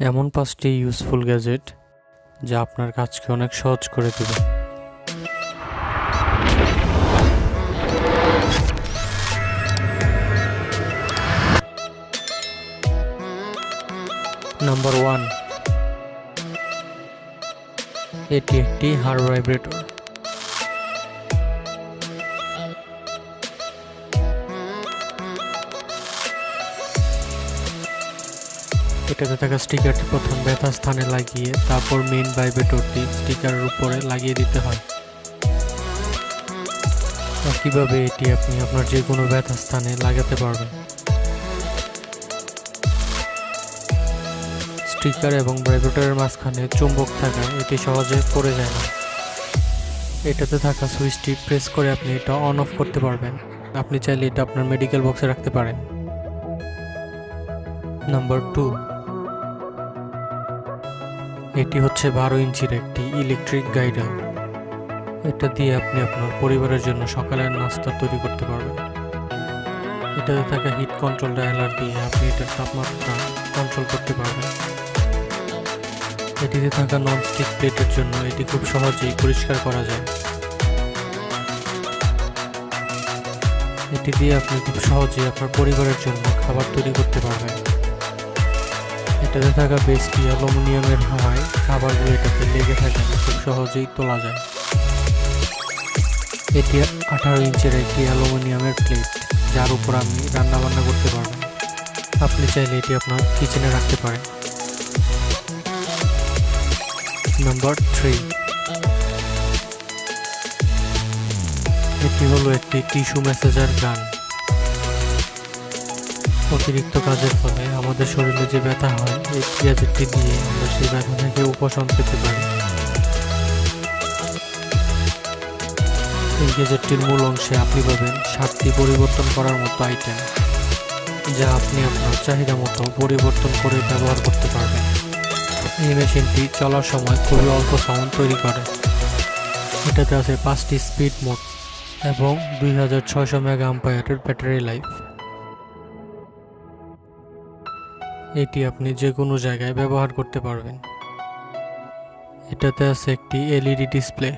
এমন 5টি useful gadget যা আপনার কাজকে অনেক সহজ করে দেবে। নাম্বার 1, এটি একটি হার্ড ভাইব্রেটর। এটাতে থাকা স্টিকারটি প্রথম ব্যথা স্থানে লাগিয়ে তারপর মেইন ভাইব্রেটরটি স্টিকারের উপরে লাগিয়ে দিতে হয়। একইভাবে এটি আপনি আপনার যে কোনো ব্যথা স্থানে লাগাতে পারবেন। স্টিকার এবং ভাইব্রেটরের মাঝখানে চুম্বক থাকায় এটি সহজে পড়ে যায় না। এটাতে থাকা সুইচটি প্রেস করে আপনি এটা অন অফ করতে পারবেন। আপনি চাইলে এটা আপনার মেডিকেল বক্সে রাখতে পারেন। নাম্বার 2, এটি হচ্ছে 12 ইঞ্চির একটি ইলেকট্রিক গাইডার। এটা দিয়ে আপনি আপনার পরিবারের জন্য সকালের নাস্তা তৈরি করতে পারবেন। এটাতে থাকা হিট কন্ট্রোল ডায়ালার দিয়ে আপনি এটার তাপমাত্রা কন্ট্রোল করতে পারবেন। এটিতে থাকা ননস্টিক প্লেটের জন্য এটি খুব সহজেই পরিষ্কার করা যায়। এটি দিয়ে আপনি খুব সহজেই আপনার পরিবারের জন্য খাবার তৈরি করতে পারবেন। এটাতে থাকা বেসটি অ্যালুমিনিয়ামের হওয়ায় খাবারগুলো এটাতে লেগে থাকে না, খুব সহজেই তোলা যায়। এটি 18 ইঞ্চের একটি অ্যালুমিনিয়ামের প্লেট, যার উপর আপনি রান্নাবান্না করতে পারবেন। আপনি চাইলে এটি আপনার কিচেনে রাখতে পারেন। নাম্বার 3, এটি হলো একটি টিস্যু ম্যাসেজার গান। অতিরিক্ত কাজের ফলে আমাদের শরীরে যে ব্যথা হয়, এই গ্যাজেটটি দিয়ে আমরা সেই ব্যথা থেকে উপশম পেতে পারি। এই গ্যাজেটটির মূল অংশে আপনি পাবেন 7টি পরিবর্তন করার মতো আইটেম, যা আপনি আপনার চাহিদা মতো পরিবর্তন করে ব্যবহার করতে পারবেন। এই মেশিনটি চলার সময় খুবই অল্প সাউন্ড তৈরি করে। এটাতে আছে 5টি স্পিড মোড এবং 2600 মেগাঅ্যাম্পিয়ারের ব্যাটারি লাইফ। এটি আপনি যে কোনো জায়গায় ব্যবহার করতে পারবেন। এটাতে আছে একটি এলইডি ডিসপ্লে।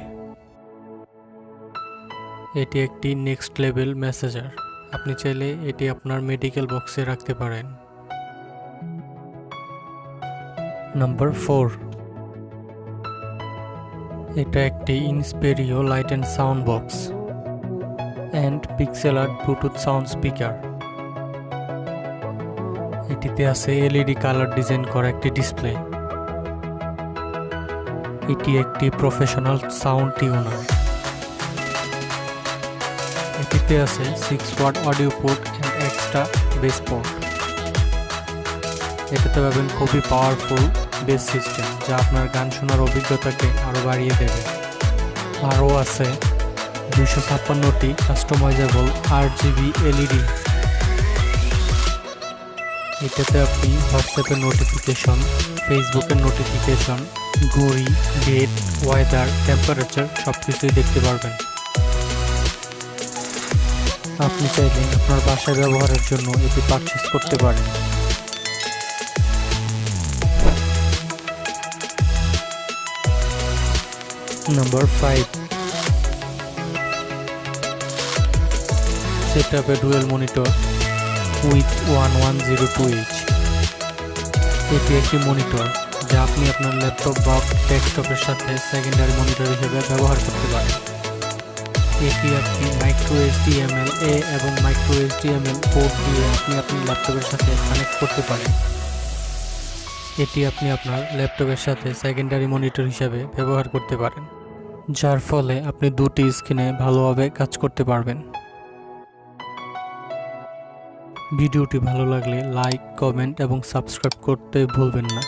এটি একটি নেক্সট লেভেল মেসেজার। আপনি চাইলে এটি আপনার মেডিকেল বক্সে রাখতে পারেন। নাম্বার 4, এটা একটি Inspirio light and sound box and pixel art Bluetooth sound speaker. এটিতে আছে এলইডি কালার ডিজাইন করা একটি ডিসপ্লে। এটি একটি প্রফেশনাল সাউন্ড টিউনার। এটিতে আছে 6 watt audio port and extra bass port. এটাতে পাবেন খুবই পাওয়ারফুল বেস সিস্টেম, যা আপনার গান শোনার অভিজ্ঞতাকে আরও বাড়িয়ে দেবে। আরও আছে 256টি কাস্টমাইজেবল RGB এলইডি। এটাতে আপনি হোয়াটসঅ্যাপের নোটিফিকেশন, ফেসবুকের নোটিফিকেশন, ঘড়ি, ডেট, ওয়েদার, টেম্পারেচার সবকিছুই দেখতে পারবেন। আপনি চাইলে আপনার বাসায় ব্যবহারের জন্য এটি পারচেজ করতে পারেন। নাম্বার 5, সেটআপে ডুয়েল মনিটর উইথ 1102H। এটি একটি মনিটর যা আপনি আপনার ল্যাপটপ বা ডেস্কটপের সাথে সেকেন্ডারি মনিটর হিসেবে ব্যবহার করতে পারেন। এটি আপনি মাইক্রো HDMI-A এবং মাইক্রো HDMI পোর্ট দিয়ে আপনি আপনার ল্যাপটপের সাথে কানেক্ট করতে পারেন। এটি আপনি আপনার ল্যাপটপের সাথে সেকেন্ডারি মনিটর হিসেবে ব্যবহার করতে পারেন, যার ফলে আপনি দুটি স্ক্রিনে ভালোভাবে কাজ করতে পারবেন। ভিডিওটি ভালো লাগলে লাইক, কমেন্ট এবং সাবস্ক্রাইব করতে ভুলবেন না।